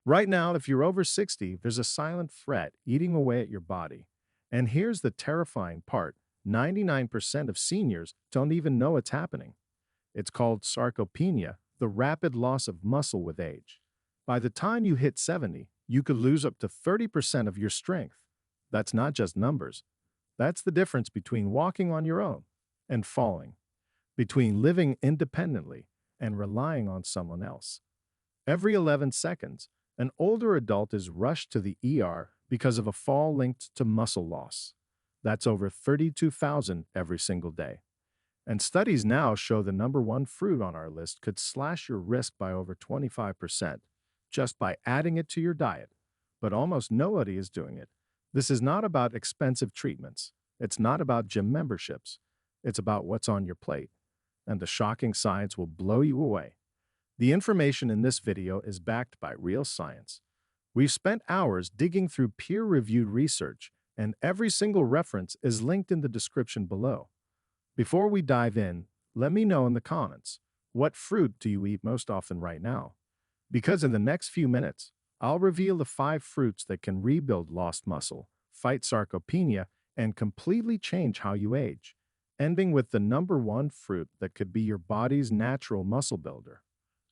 Right now, if you're over 60, there's a silent threat eating away at your body. And here's the terrifying part: 99% of seniors don't even know it's happening. It's called sarcopenia, the rapid loss of muscle with age. By the time you hit 70, you could lose up to 30% of your strength. That's not just numbers. That's the difference between walking on your own and falling, between living independently and relying on someone else. Every 11 seconds, an older adult is rushed to the ER because of a fall linked to muscle loss. That's over 32,000 every single day. And studies now show the number one fruit on our list could slash your risk by over 25% just by adding it to your diet. But almost nobody is doing it. This is not about expensive treatments. It's not about gym memberships. It's about what's on your plate. And the shocking science will blow you away. The information in this video is backed by real science. We've spent hours digging through peer-reviewed research, and every single reference is linked in the description below. Before we dive in, let me know in the comments, what fruit do you eat most often right now? Because in the next few minutes, I'll reveal the 5 fruits that can rebuild lost muscle, fight sarcopenia, and completely change how you age, ending with the number one fruit that could be your body's natural muscle builder.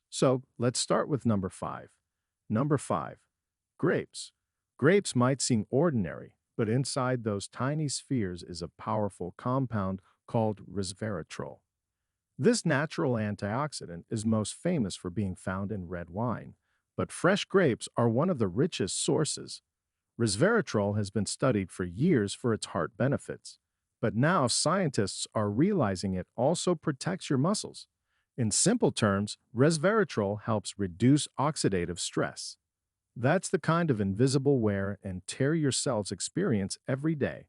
So let's start with number 5. Number 5. Grapes. Grapes might seem ordinary, but inside those tiny spheres is a powerful compound called resveratrol. This natural antioxidant is most famous for being found in red wine, but fresh grapes are one of the richest sources. Resveratrol has been studied for years for its heart benefits, but now scientists are realizing it also protects your muscles. In simple terms, resveratrol helps reduce oxidative stress. That's the kind of invisible wear and tear your cells experience every day.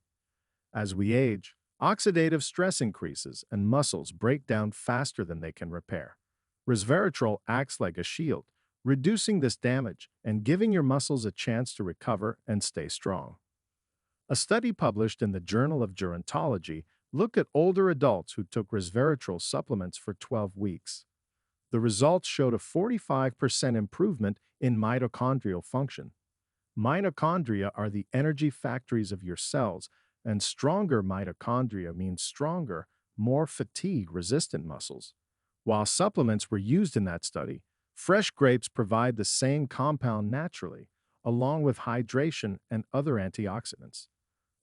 As we age, oxidative stress increases and muscles break down faster than they can repair. Resveratrol acts like a shield, reducing this damage and giving your muscles a chance to recover and stay strong. A study published in the Journal of Gerontology looked at older adults who took resveratrol supplements for 12 weeks. The results showed a 45% improvement in mitochondrial function. Mitochondria are the energy factories of your cells, and stronger mitochondria means stronger, more fatigue-resistant muscles. While supplements were used in that study, fresh grapes provide the same compound naturally, along with hydration and other antioxidants.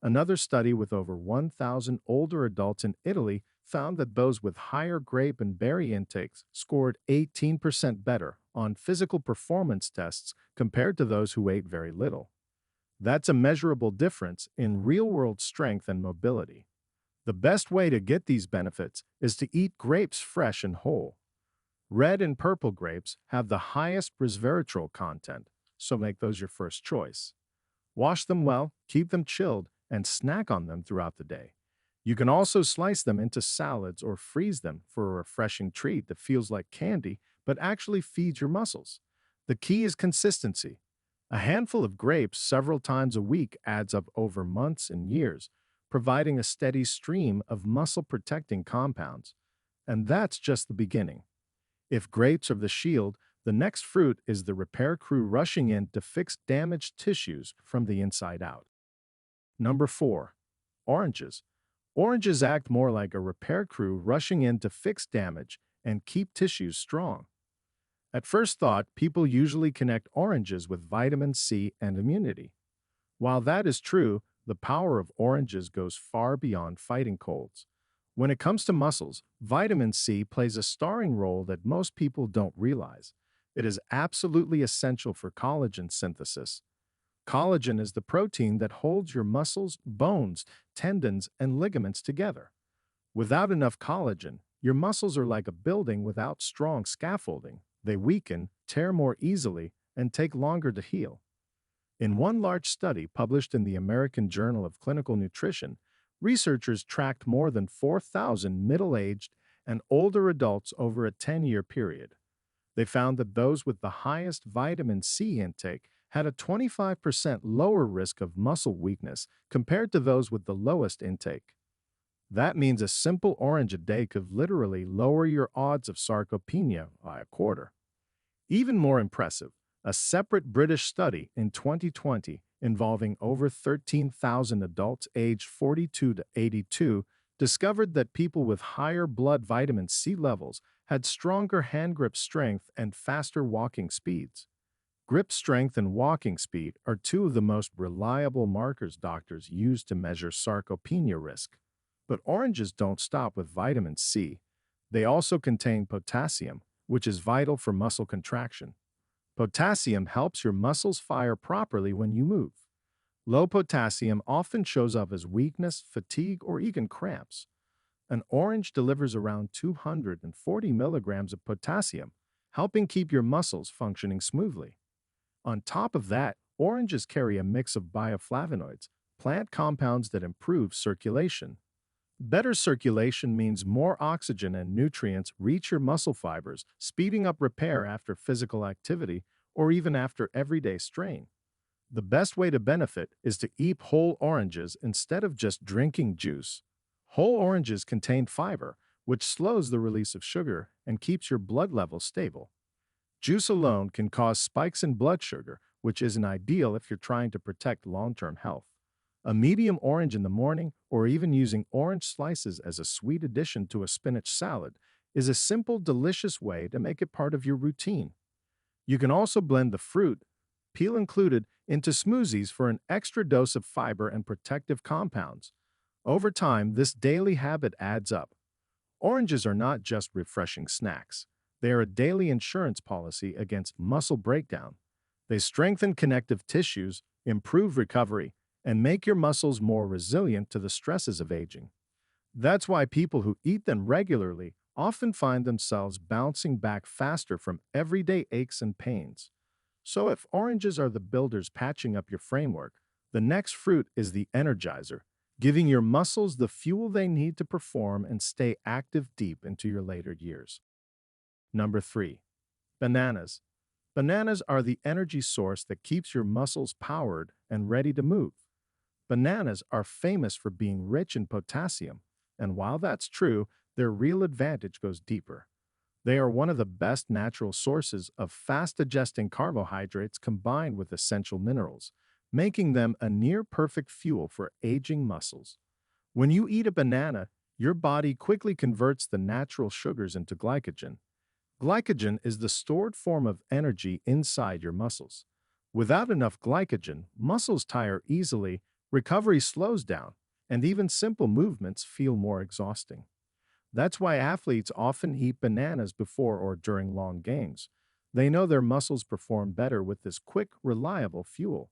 Another study with over 1,000 older adults in Italy found that those with higher grape and berry intakes scored 18% better on physical performance tests compared to those who ate very little. That's a measurable difference in real-world strength and mobility. The best way to get these benefits is to eat grapes fresh and whole. Red and purple grapes have the highest resveratrol content, so make those your first choice. Wash them well, keep them chilled, and snack on them throughout the day. You can also slice them into salads or freeze them for a refreshing treat that feels like candy but actually feeds your muscles. The key is consistency. A handful of grapes several times a week adds up over months and years, providing a steady stream of muscle-protecting compounds. And that's just the beginning. If grapes are the shield, the next fruit is the repair crew rushing in to fix damaged tissues from the inside out. Number 4. Oranges. Oranges act more like a repair crew rushing in to fix damage and keep tissues strong. At first thought, people usually connect oranges with vitamin C and immunity. While that is true, the power of oranges goes far beyond fighting colds. When it comes to muscles, vitamin C plays a starring role that most people don't realize. It is absolutely essential for collagen synthesis. Collagen is the protein that holds your muscles, bones, tendons, and ligaments together. Without enough collagen, your muscles are like a building without strong scaffolding. They weaken, tear more easily, and take longer to heal. In one large study published in the American Journal of Clinical Nutrition, researchers tracked more than 4,000 middle-aged and older adults over a 10-year period. They found that those with the highest vitamin C intake had a 25% lower risk of muscle weakness compared to those with the lowest intake. That means a simple orange a day could literally lower your odds of sarcopenia by a quarter. Even more impressive, A separate British study in 2020 involving over 13,000 adults aged 42 to 82 discovered that people with higher blood vitamin C levels had stronger hand grip strength and faster walking speeds. Grip strength and walking speed are two of the most reliable markers doctors use to measure sarcopenia risk. But oranges don't stop with vitamin C. They also contain potassium, which is vital for muscle contraction. Potassium helps your muscles fire properly when you move. Low potassium often shows up as weakness, fatigue, or even cramps. An orange delivers around 240 milligrams of potassium, helping keep your muscles functioning smoothly. On top of that, oranges carry a mix of bioflavonoids, plant compounds that improve circulation. Better circulation means more oxygen and nutrients reach your muscle fibers, speeding up repair after physical activity or even after everyday strain. The best way to benefit is to eat whole oranges instead of just drinking juice. Whole oranges contain fiber, which slows the release of sugar and keeps your blood levels stable. Juice alone can cause spikes in blood sugar, which isn't ideal if you're trying to protect long-term health. A medium orange in the morning, or even using orange slices as a sweet addition to a spinach salad, is a simple, delicious way to make it part of your routine. You can also blend the fruit, peel included, into smoothies for an extra dose of fiber and protective compounds. Over time, this daily habit adds up. Oranges are not just refreshing snacks. They are a daily insurance policy against muscle breakdown. They strengthen connective tissues, improve recovery, and make your muscles more resilient to the stresses of aging. That's why people who eat them regularly often find themselves bouncing back faster from everyday aches and pains. So if oranges are the builders patching up your framework, the next fruit is the energizer, giving your muscles the fuel they need to perform and stay active deep into your later years. Number 3. Bananas. Bananas are the energy source that keeps your muscles powered and ready to move. Bananas are famous for being rich in potassium, and while that's true, their real advantage goes deeper. They are one of the best natural sources of fast-digesting carbohydrates combined with essential minerals, making them a near-perfect fuel for aging muscles. When you eat a banana, your body quickly converts the natural sugars into glycogen. Glycogen is the stored form of energy inside your muscles. Without enough glycogen, muscles tire easily, recovery slows down, and even simple movements feel more exhausting. That's why athletes often eat bananas before or during long games. They know their muscles perform better with this quick, reliable fuel.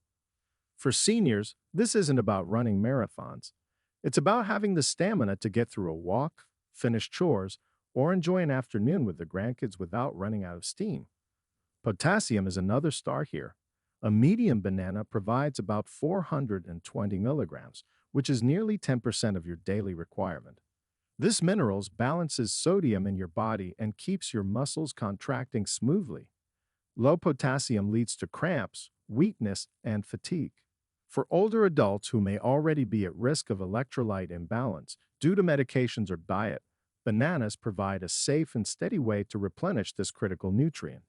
For seniors, this isn't about running marathons. It's about having the stamina to get through a walk, finish chores, or enjoy an afternoon with the grandkids without running out of steam. Potassium is another star here. A medium banana provides about 420 milligrams, which is nearly 10% of your daily requirement. This mineral balances sodium in your body and keeps your muscles contracting smoothly. Low potassium leads to cramps, weakness, and fatigue. For older adults who may already be at risk of electrolyte imbalance due to medications or diet, bananas provide a safe and steady way to replenish this critical nutrient.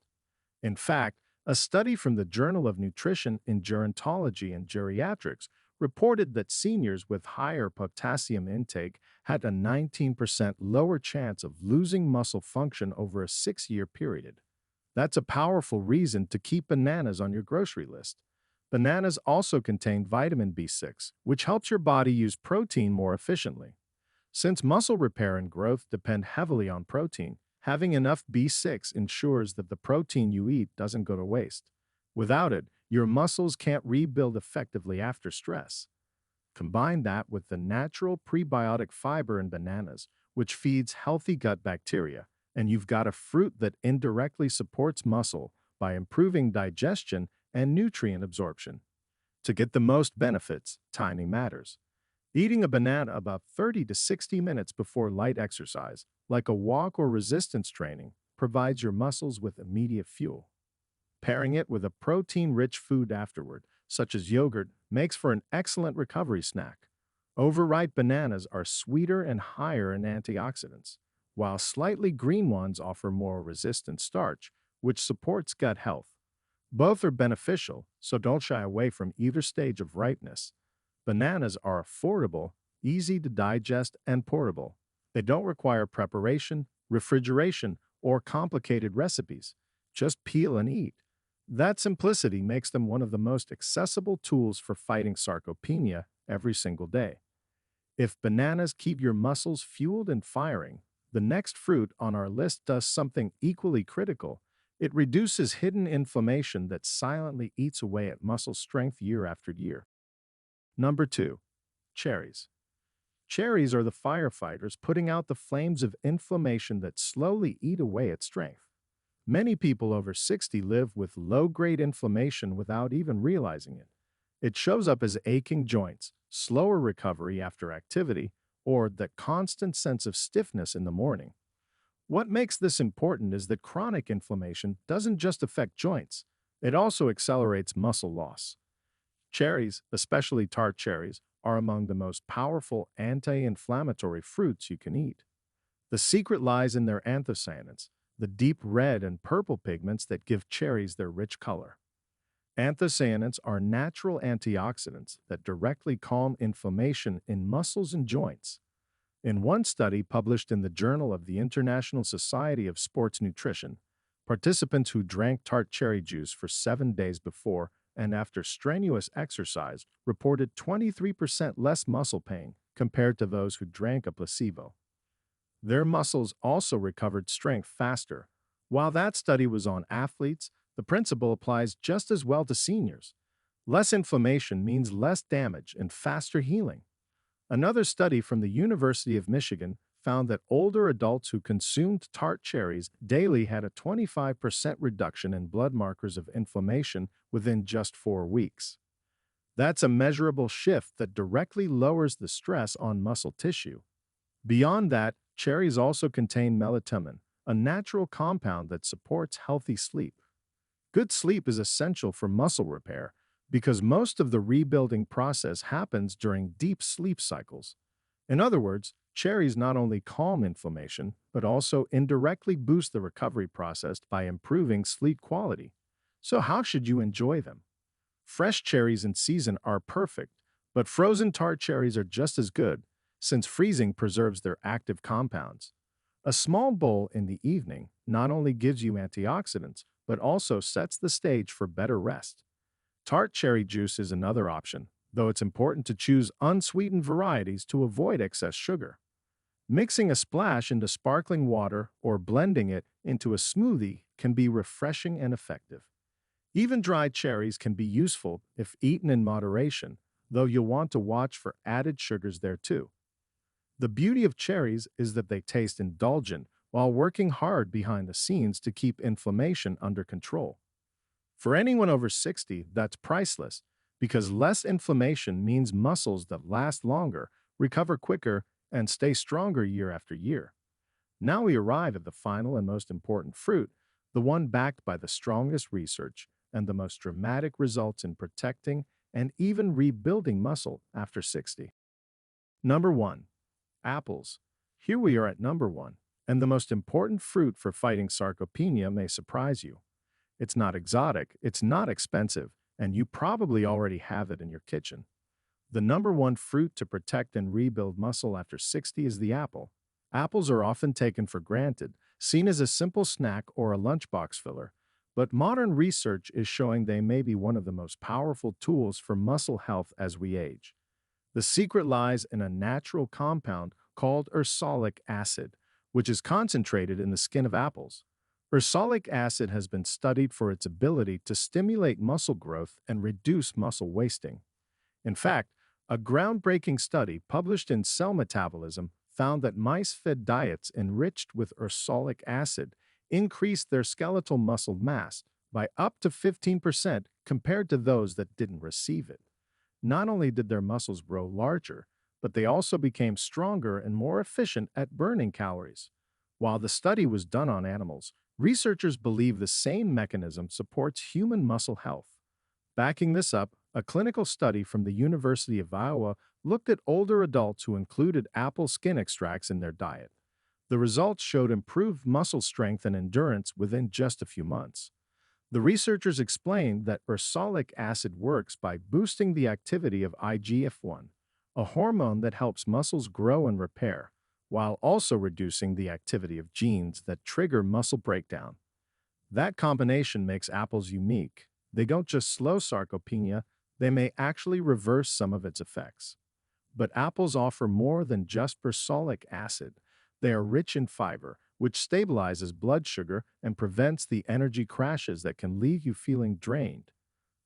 In fact, a study from the Journal of Nutrition in Gerontology and Geriatrics reported that seniors with higher potassium intake had a 19% lower chance of losing muscle function over a 6-year period. That's a powerful reason to keep bananas on your grocery list. Bananas also contain vitamin B6, which helps your body use protein more efficiently. Since muscle repair and growth depend heavily on protein, having enough B6 ensures that the protein you eat doesn't go to waste. Without it, your muscles can't rebuild effectively after stress. Combine that with the natural prebiotic fiber in bananas, which feeds healthy gut bacteria, and you've got a fruit that indirectly supports muscle by improving digestion and nutrient absorption. To get the most benefits, timing matters. Eating a banana about 30 to 60 minutes before light exercise, like a walk or resistance training, provides your muscles with immediate fuel. Pairing it with a protein-rich food afterward, such as yogurt, makes for an excellent recovery snack. Overripe bananas are sweeter and higher in antioxidants, while slightly green ones offer more resistant starch, which supports gut health. Both are beneficial, so don't shy away from either stage of ripeness. Bananas are affordable, easy to digest, and portable. They don't require preparation, refrigeration, or complicated recipes. Just peel and eat. That simplicity makes them one of the most accessible tools for fighting sarcopenia every single day. If bananas keep your muscles fueled and firing, the next fruit on our list does something equally critical. It reduces hidden inflammation that silently eats away at muscle strength year after year. Number 2. Cherries. Cherries are the firefighters putting out the flames of inflammation that slowly eat away at strength. Many people over 60 live with low-grade inflammation without even realizing it. It shows up as aching joints, slower recovery after activity, or that constant sense of stiffness in the morning. What makes this important is that chronic inflammation doesn't just affect joints, it also accelerates muscle loss. Cherries, especially tart cherries, are among the most powerful anti-inflammatory fruits you can eat. The secret lies in their anthocyanins, the deep red and purple pigments that give cherries their rich color. Anthocyanins are natural antioxidants that directly calm inflammation in muscles and joints. In one study published in the Journal of the International Society of Sports Nutrition, participants who drank tart cherry juice for 7 days before and after strenuous exercise reported 23% less muscle pain compared to those who drank a placebo. Their muscles also recovered strength faster. While that study was on athletes, the principle applies just as well to seniors. Less inflammation means less damage and faster healing. Another study from the University of Michigan found that older adults who consumed tart cherries daily had a 25% reduction in blood markers of inflammation within just 4 weeks. That's a measurable shift that directly lowers the stress on muscle tissue. Beyond that, cherries also contain melatonin, a natural compound that supports healthy sleep. Good sleep is essential for muscle repair because most of the rebuilding process happens during deep sleep cycles. In other words, cherries not only calm inflammation, but also indirectly boost the recovery process by improving sleep quality. So how should you enjoy them? Fresh cherries in season are perfect, but frozen tart cherries are just as good, since freezing preserves their active compounds. A small bowl in the evening not only gives you antioxidants, but also sets the stage for better rest. Tart cherry juice is another option, though it's important to choose unsweetened varieties to avoid excess sugar. Mixing a splash into sparkling water or blending it into a smoothie can be refreshing and effective. Even dried cherries can be useful if eaten in moderation, though you'll want to watch for added sugars there too. The beauty of cherries is that they taste indulgent while working hard behind the scenes to keep inflammation under control. For anyone over 60, that's priceless because less inflammation means muscles that last longer, recover quicker, and stay stronger year after year. Now we arrive at the final and most important fruit, the one backed by the strongest research and the most dramatic results in protecting and even rebuilding muscle after 60. Number 1. Apples. Here we are at number 1, and the most important fruit for fighting sarcopenia may surprise you. It's not exotic, it's not expensive, and you probably already have it in your kitchen. The number 1 fruit to protect and rebuild muscle after 60 is the apple. Apples are often taken for granted, seen as a simple snack or a lunchbox filler, but modern research is showing they may be one of the most powerful tools for muscle health as we age. The secret lies in a natural compound called ursolic acid, which is concentrated in the skin of apples. Ursolic acid has been studied for its ability to stimulate muscle growth and reduce muscle wasting. In fact, a groundbreaking study published in Cell Metabolism found that mice fed diets enriched with ursolic acid increased their skeletal muscle mass by up to 15% compared to those that didn't receive it. Not only did their muscles grow larger, but they also became stronger and more efficient at burning calories. While the study was done on animals, researchers believe the same mechanism supports human muscle health. Backing this up, a clinical study from the University of Iowa looked at older adults who included apple skin extracts in their diet. The results showed improved muscle strength and endurance within just a few months. The researchers explained that ursolic acid works by boosting the activity of IGF-1, a hormone that helps muscles grow and repair, while also reducing the activity of genes that trigger muscle breakdown. That combination makes apples unique. They don't just slow sarcopenia, they may actually reverse some of its effects. But apples offer more than just ursolic acid. They are rich in fiber, which stabilizes blood sugar and prevents the energy crashes that can leave you feeling drained.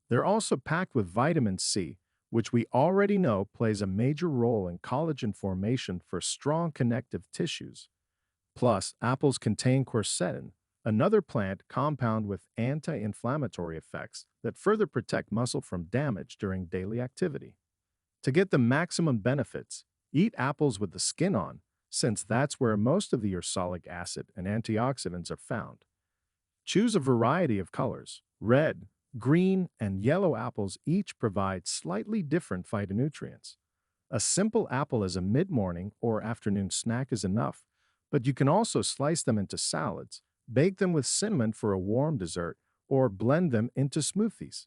They're also packed with vitamin C, which we already know plays a major role in collagen formation for strong connective tissues. Plus, apples contain quercetin, another plant compound with anti-inflammatory effects that further protect muscle from damage during daily activity. To get the maximum benefits, eat apples with the skin on, since that's where most of the ursolic acid and antioxidants are found. Choose a variety of colors. Red, green, and yellow apples each provide slightly different phytonutrients. A simple apple as a mid-morning or afternoon snack is enough, but you can also slice them into salads, bake them with cinnamon for a warm dessert, or blend them into smoothies.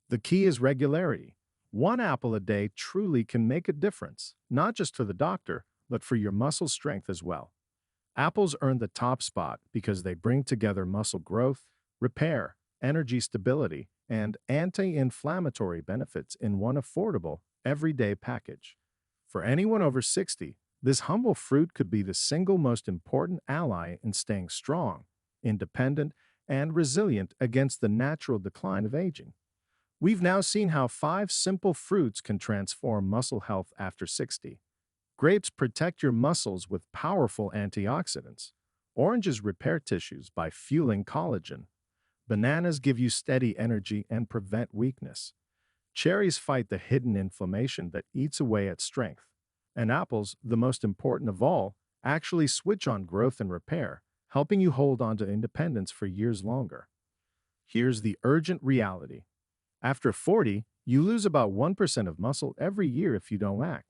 The key is regularity. One apple a day truly can make a difference, not just for the doctor, but for your muscle strength as well. Apples earn the top spot because they bring together muscle growth, repair, energy stability, and anti-inflammatory benefits in one affordable, everyday package. For anyone over 60, this humble fruit could be the single most important ally in staying strong, independent, and resilient against the natural decline of aging. We've now seen how 5 simple fruits can transform muscle health after 60. Grapes protect your muscles with powerful antioxidants. Oranges repair tissues by fueling collagen. Bananas give you steady energy and prevent weakness. Cherries fight the hidden inflammation that eats away at strength. And apples, the most important of all, actually switch on growth and repair, helping you hold on to independence for years longer. Here's the urgent reality. After 40, you lose about 1% of muscle every year if you don't act.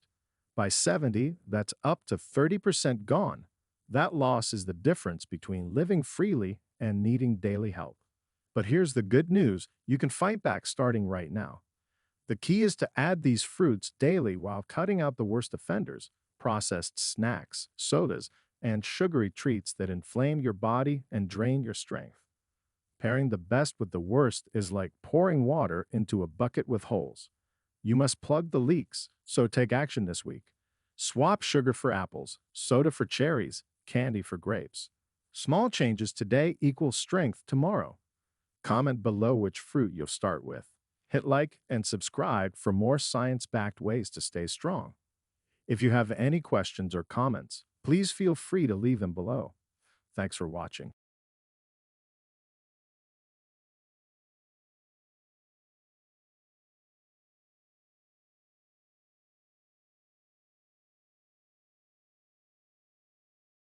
By 70, that's up to 30% gone. That loss is the difference between living freely and needing daily help. But here's the good news, you can fight back starting right now. The key is to add these fruits daily while cutting out the worst offenders, processed snacks, sodas, and sugary treats that inflame your body and drain your strength. Pairing the best with the worst is like pouring water into a bucket with holes. You must plug the leaks, so take action this week. Swap sugar for apples, soda for cherries, candy for grapes. Small changes today equal strength tomorrow. Comment below which fruit you'll start with. Hit like and subscribe for more science-backed ways to stay strong. If you have any questions or comments, please feel free to leave them below. Thanks for watching.